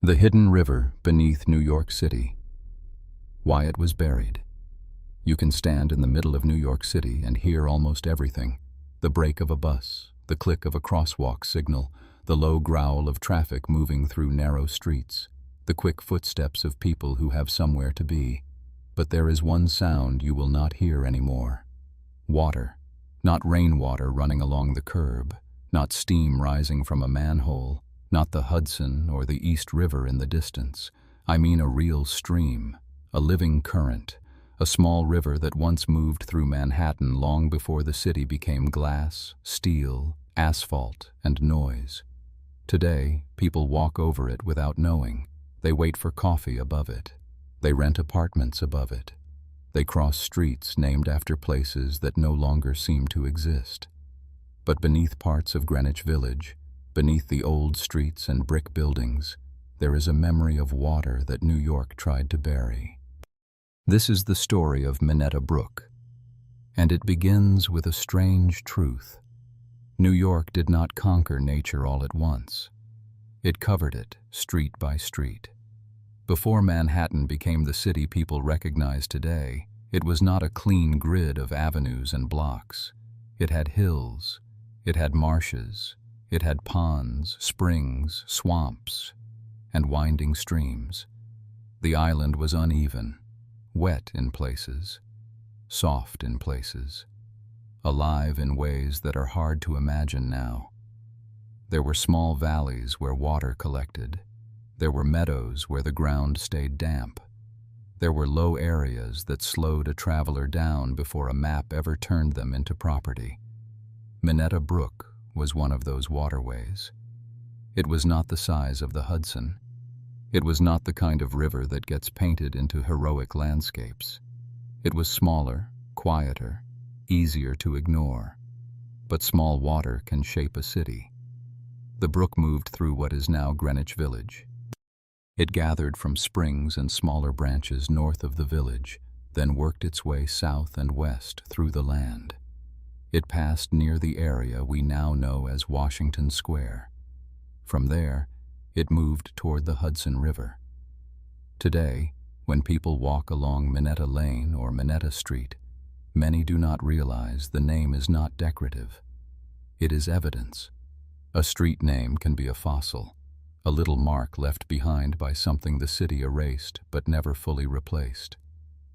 The hidden river beneath New York City. Why it was buried. You can stand in the middle of New York City and hear almost everything. The brake of a bus, the click of a crosswalk signal, the low growl of traffic moving through narrow streets, the quick footsteps of people who have somewhere to be. But there is one sound you will not hear anymore. Water. Not rainwater running along the curb, not steam rising from a manhole, not the Hudson or the East River in the distance. I mean a real stream, a living current, a small river that once moved through Manhattan long before the city became glass, steel, asphalt, and noise. Today, people walk over it without knowing. They wait for coffee above it. They rent apartments above it. They cross streets named after places that no longer seem to exist. But beneath parts of Greenwich Village, beneath the old streets and brick buildings, there is a memory of water that New York tried to bury. This is the story of Minetta Brook, and it begins with a strange truth. New York did not conquer nature all at once. It covered it, street by street. Before Manhattan became the city people recognize today, it was not a clean grid of avenues and blocks. It had hills, it had marshes, it had ponds, springs, swamps, and winding streams. The island was uneven, wet in places, soft in places, alive in ways that are hard to imagine now. There were small valleys where water collected. There were meadows where the ground stayed damp. There were low areas that slowed a traveler down before a map ever turned them into property. Minetta Brook was one of those waterways. It was not the size of the Hudson. It was not the kind of river that gets painted into heroic landscapes. It was smaller, quieter, easier to ignore. But small water can shape a city. The brook moved through what is now Greenwich Village. It gathered from springs and smaller branches north of the village, then worked its way south and west through the land. It passed near the area we now know as Washington Square. From there, it moved toward the Hudson River. Today, when people walk along Minetta Lane or Minetta Street, many do not realize the name is not decorative. It is evidence. A street name can be a fossil, a little mark left behind by something the city erased but never fully replaced.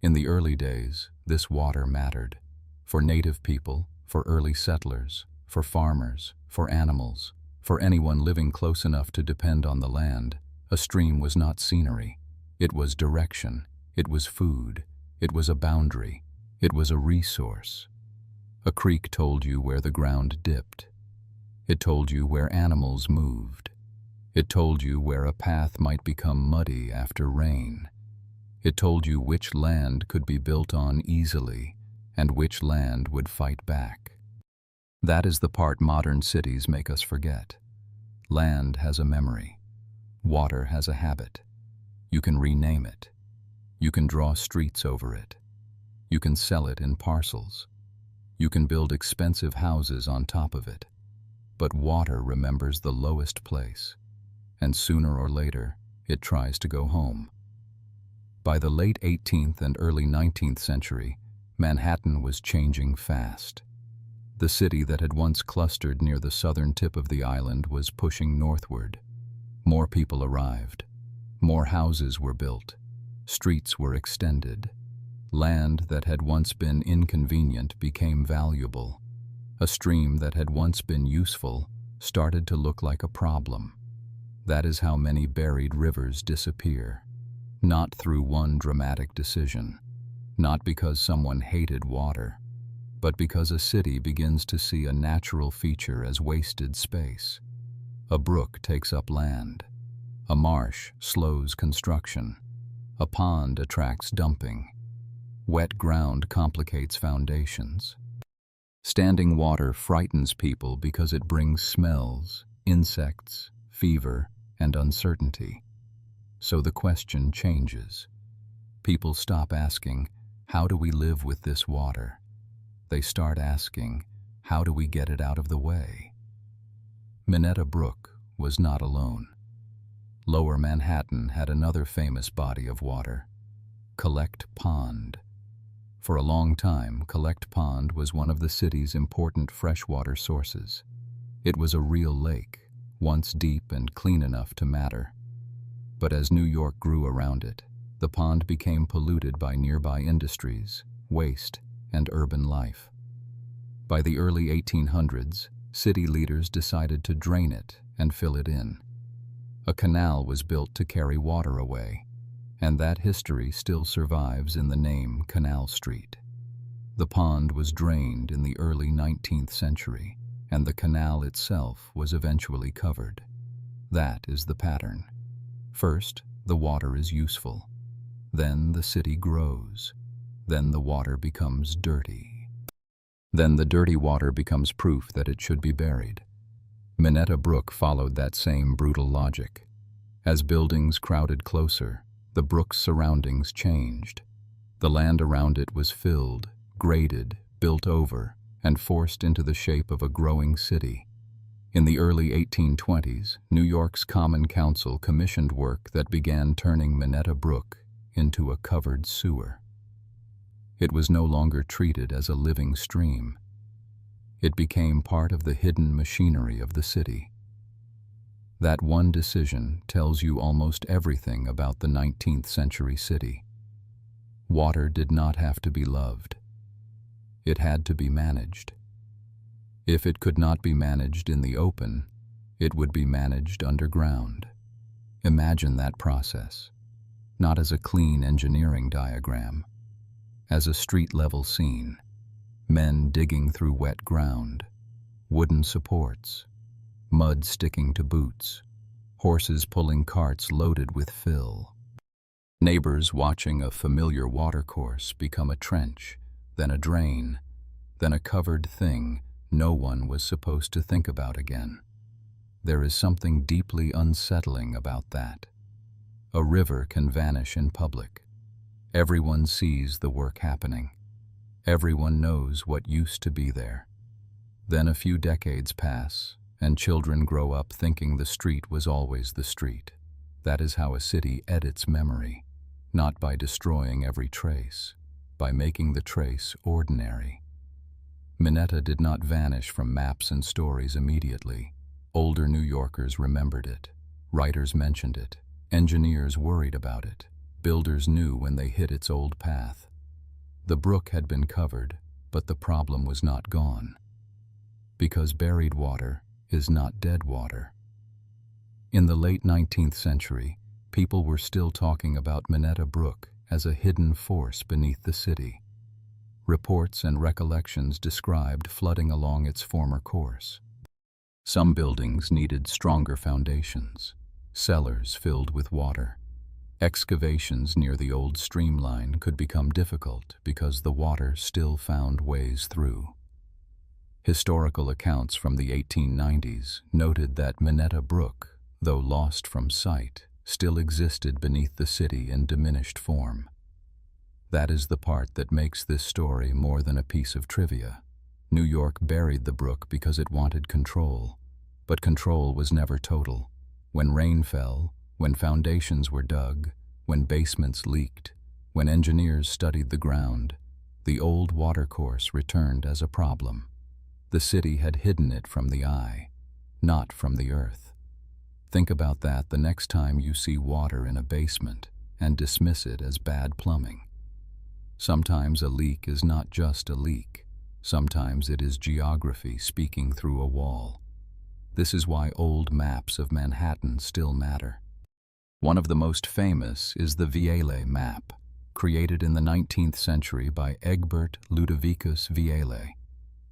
In the early days, this water mattered. For native people, for early settlers, for farmers, for animals, for anyone living close enough to depend on the land, a stream was not scenery. It was direction. It was food. It was a boundary. It was a resource. A creek told you where the ground dipped. It told you where animals moved. It told you where a path might become muddy after rain. It told you which land could be built on easily and which land would fight back. That is the part modern cities make us forget. Land has a memory. Water has a habit. You can rename it. You can draw streets over it. You can sell it in parcels. You can build expensive houses on top of it. But water remembers the lowest place, and sooner or later, it tries to go home. By the late 18th and early 19th century, Manhattan was changing fast. The city that had once clustered near the southern tip of the island was pushing northward. More people arrived. More houses were built. Streets were extended. Land that had once been inconvenient became valuable. A stream that had once been useful started to look like a problem. That is how many buried rivers disappear. Not through one dramatic decision. Not because someone hated water, but because a city begins to see a natural feature as wasted space. A brook takes up land. A marsh slows construction. A pond attracts dumping. Wet ground complicates foundations. Standing water frightens people because it brings smells, insects, fever, and uncertainty. So the question changes. People stop asking, how do we live with this water? They start asking, how do we get it out of the way? Minetta Brook was not alone. Lower Manhattan had another famous body of water, Collect Pond. For a long time, Collect Pond was one of the city's important freshwater sources. It was a real lake, once deep and clean enough to matter. But as New York grew around it, the pond became polluted by nearby industries, waste, and urban life. By the early 1800s, city leaders decided to drain it and fill it in. A canal was built to carry water away, and that history still survives in the name Canal Street. The pond was drained in the early 19th century, and the canal itself was eventually covered. That is the pattern. First, the water is useful. Then the city grows. Then the water becomes dirty. Then the dirty water becomes proof that it should be buried. Minetta Brook followed that same brutal logic. As buildings crowded closer, the brook's surroundings changed. The land around it was filled, graded, built over, and forced into the shape of a growing city. In the early 1820s, New York's Common Council commissioned work that began turning Minetta Brook into a covered sewer. It was no longer treated as a living stream. It became part of the hidden machinery of the city. That one decision tells you almost everything about the 19th century city. Water did not have to be loved. It had to be managed. If it could not be managed in the open, it would be managed underground. Imagine that process, not as a clean engineering diagram, as a street-level scene. Men digging through wet ground, wooden supports, mud sticking to boots, horses pulling carts loaded with fill. Neighbors watching a familiar watercourse become a trench, then a drain, then a covered thing no one was supposed to think about again. There is something deeply unsettling about that. A river can vanish in public. Everyone sees the work happening. Everyone knows what used to be there. Then a few decades pass, and children grow up thinking the street was always the street. That is how a city edits memory, not by destroying every trace, by making the trace ordinary. Minetta did not vanish from maps and stories immediately. Older New Yorkers remembered it. Writers mentioned it. Engineers worried about it. Builders knew when they hit its old path. The brook had been covered, but the problem was not gone. Because buried water is not dead water. In the late 19th century, people were still talking about Minetta Brook as a hidden force beneath the city. Reports and recollections described flooding along its former course. Some buildings needed stronger foundations, cellars filled with water. Excavations near the old streamline could become difficult because the water still found ways through. Historical accounts from the 1890s noted that Minetta Brook, though lost from sight, still existed beneath the city in diminished form. That is the part that makes this story more than a piece of trivia. New York buried the brook because it wanted control, but control was never total. When rain fell, when foundations were dug, when basements leaked, when engineers studied the ground, the old watercourse returned as a problem. The city had hidden it from the eye, not from the earth. Think about that the next time you see water in a basement and dismiss it as bad plumbing. Sometimes a leak is not just a leak. Sometimes it is geography speaking through a wall. This is why old maps of Manhattan still matter. One of the most famous is the Viele map, created in the 19th century by Egbert Ludovicus Viele.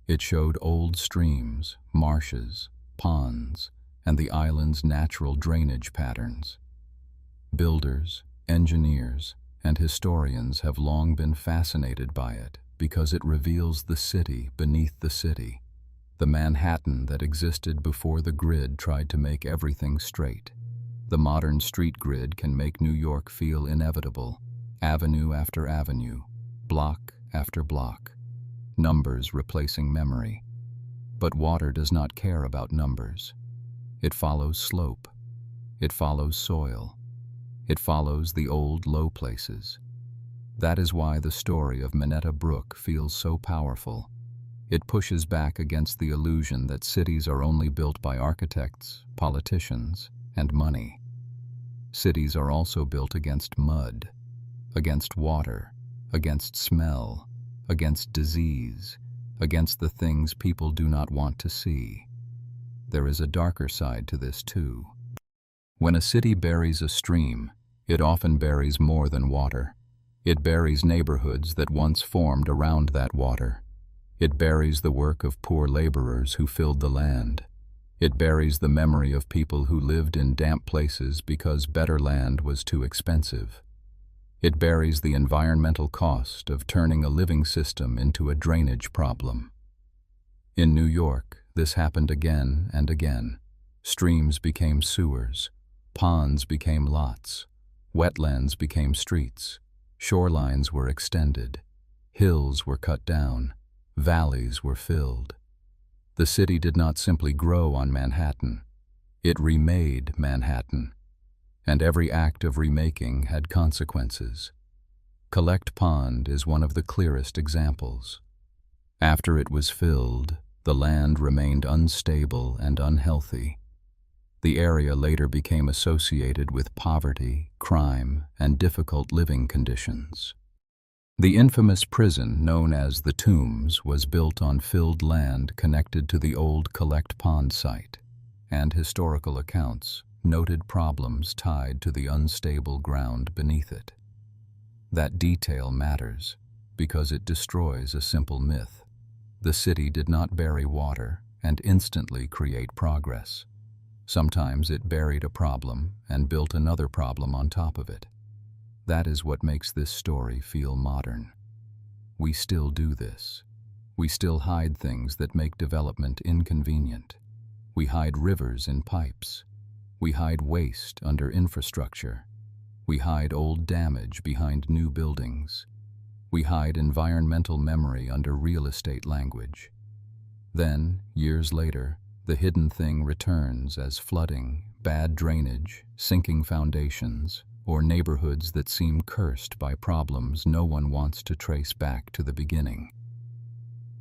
It showed old streams, marshes, ponds, and the island's natural drainage patterns. Builders, engineers, and historians have long been fascinated by it because it reveals the city beneath the city, the Manhattan that existed before the grid tried to make everything straight. The modern street grid can make New York feel inevitable, avenue after avenue, block after block, numbers replacing memory. But water does not care about numbers. It follows slope. It follows soil. It follows the old low places. That is why the story of Minetta Brook feels so powerful. It pushes back against the illusion that cities are only built by architects, politicians, and money. Cities are also built against mud, against water, against smell, against disease, against the things people do not want to see. There is a darker side to this too. When a city buries a stream, it often buries more than water. It buries neighborhoods that once formed around that water. It buries the work of poor laborers who filled the land. It buries the memory of people who lived in damp places because better land was too expensive. It buries the environmental cost of turning a living system into a drainage problem. In New York, this happened again and again. Streams became sewers. Ponds became lots. Wetlands became streets. Shorelines were extended. Hills were cut down. Valleys were filled. The city did not simply grow on Manhattan. It remade Manhattan. And every act of remaking had consequences. Collect Pond is one of the clearest examples. After it was filled, the land remained unstable and unhealthy. The area later became associated with poverty, crime, and difficult living conditions. The infamous prison known as the Tombs was built on filled land connected to the old Collect Pond site, and historical accounts noted problems tied to the unstable ground beneath it. That detail matters because it destroys a simple myth. The city did not bury water and instantly create progress. Sometimes it buried a problem and built another problem on top of it. That is what makes this story feel modern. We still do this. We still hide things that make development inconvenient. We hide rivers in pipes. We hide waste under infrastructure. We hide old damage behind new buildings. We hide environmental memory under real estate language. Then, years later, the hidden thing returns as flooding, bad drainage, sinking foundations, or neighborhoods that seem cursed by problems no one wants to trace back to the beginning.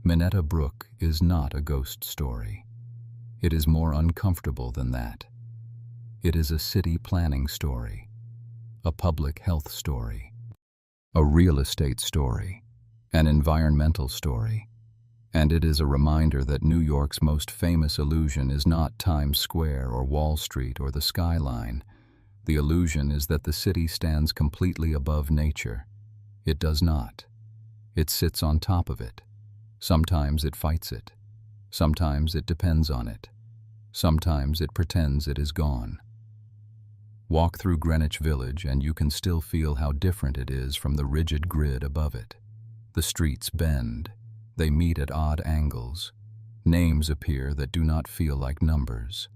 Minetta Brook is not a ghost story. It is more uncomfortable than that. It is a city planning story, a public health story, a real estate story, an environmental story. And it is a reminder that New York's most famous illusion is not Times Square or Wall Street or the skyline. The illusion is that the city stands completely above nature. It does not. It sits on top of it. Sometimes it fights it. Sometimes it depends on it. Sometimes it pretends it is gone. Walk through Greenwich Village and you can still feel how different it is from the rigid grid above it. The streets bend. They meet at odd angles. Names appear that do not feel like numbers.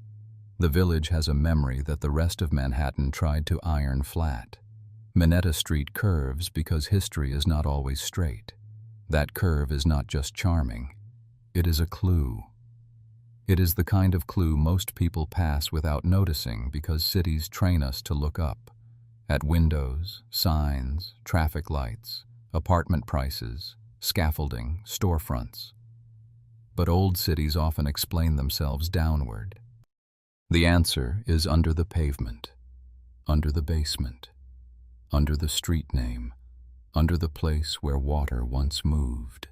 The village has a memory that the rest of Manhattan tried to iron flat. Minetta Street curves because history is not always straight. That curve is not just charming. It is a clue. It is the kind of clue most people pass without noticing because cities train us to look up. At windows, signs, traffic lights, apartment prices, scaffolding, storefronts. But old cities often explain themselves downward. The answer is under the pavement, under the basement, under the street name, under the place where water once moved.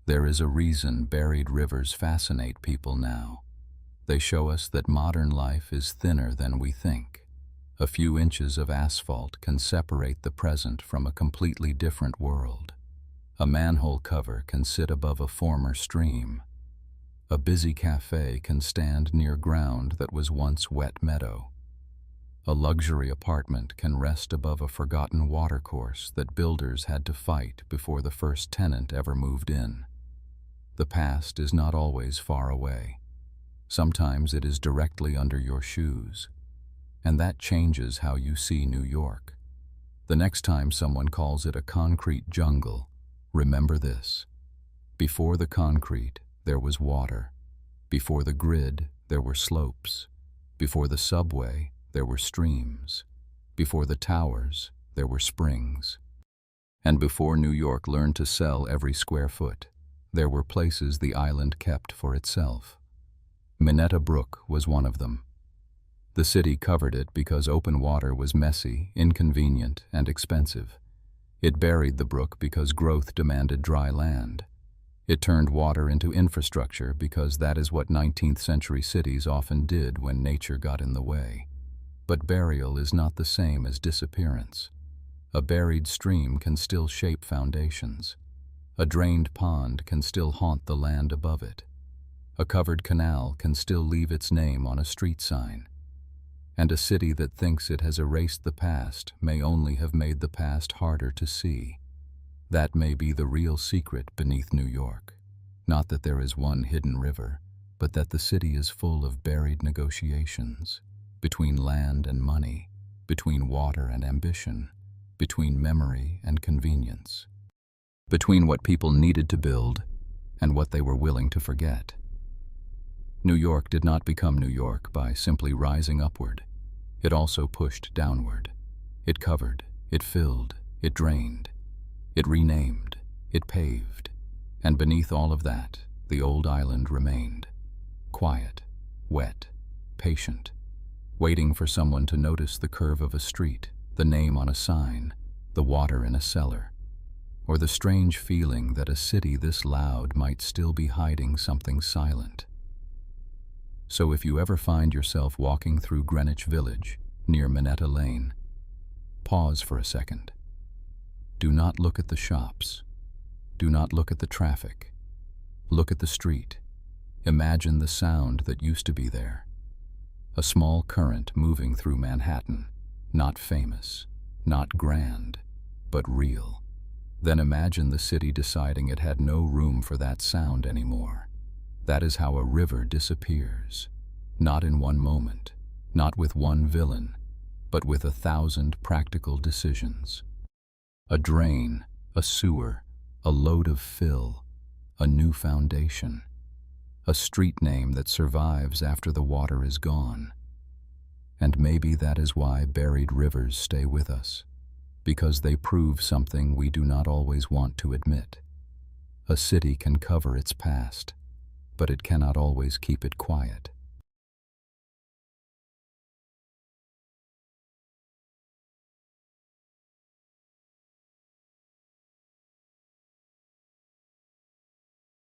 There is a reason buried rivers fascinate people now. They show us that modern life is thinner than we think. A few inches of asphalt can separate the present from a completely different world. A manhole cover can sit above a former stream. A busy cafe can stand near ground that was once wet meadow. A luxury apartment can rest above a forgotten watercourse that builders had to fight before the first tenant ever moved in. The past is not always far away. Sometimes it is directly under your shoes. And that changes how you see New York. The next time someone calls it a concrete jungle, remember this. Before the concrete, there was water. Before the grid, there were slopes. Before the subway, there were streams. Before the towers, there were springs. And before New York learned to sell every square foot, there were places the island kept for itself. Minetta Brook was one of them. The city covered it because open water was messy, inconvenient, and expensive. It buried the brook because growth demanded dry land. It turned water into infrastructure because that is what 19th century cities often did when nature got in the way. But burial is not the same as disappearance. A buried stream can still shape foundations. A drained pond can still haunt the land above it. A covered canal can still leave its name on a street sign. And a city that thinks it has erased the past may only have made the past harder to see. That may be the real secret beneath New York. Not that there is one hidden river, but that the city is full of buried negotiations, between land and money, between water and ambition, between memory and convenience, between what people needed to build and what they were willing to forget. New York did not become New York by simply rising upward. It also pushed downward. It covered, it filled, it drained, it renamed, it paved, and beneath all of that, the old island remained. Quiet, wet, patient, waiting for someone to notice the curve of a street, the name on a sign, the water in a cellar, or the strange feeling that a city this loud might still be hiding something silent. So if you ever find yourself walking through Greenwich Village, near Minetta Lane, pause for a second. Do not look at the shops. Do not look at the traffic. Look at the street. Imagine the sound that used to be there. A small current moving through Manhattan, not famous, not grand, but real. Then imagine the city deciding it had no room for that sound anymore. That is how a river disappears. Not in one moment, not with one villain, but with 1,000 practical decisions. A drain, a sewer, a load of fill, a new foundation. A street name that survives after the water is gone. And maybe that is why buried rivers stay with us, because they prove something we do not always want to admit. A city can cover its past, but it cannot always keep it quiet.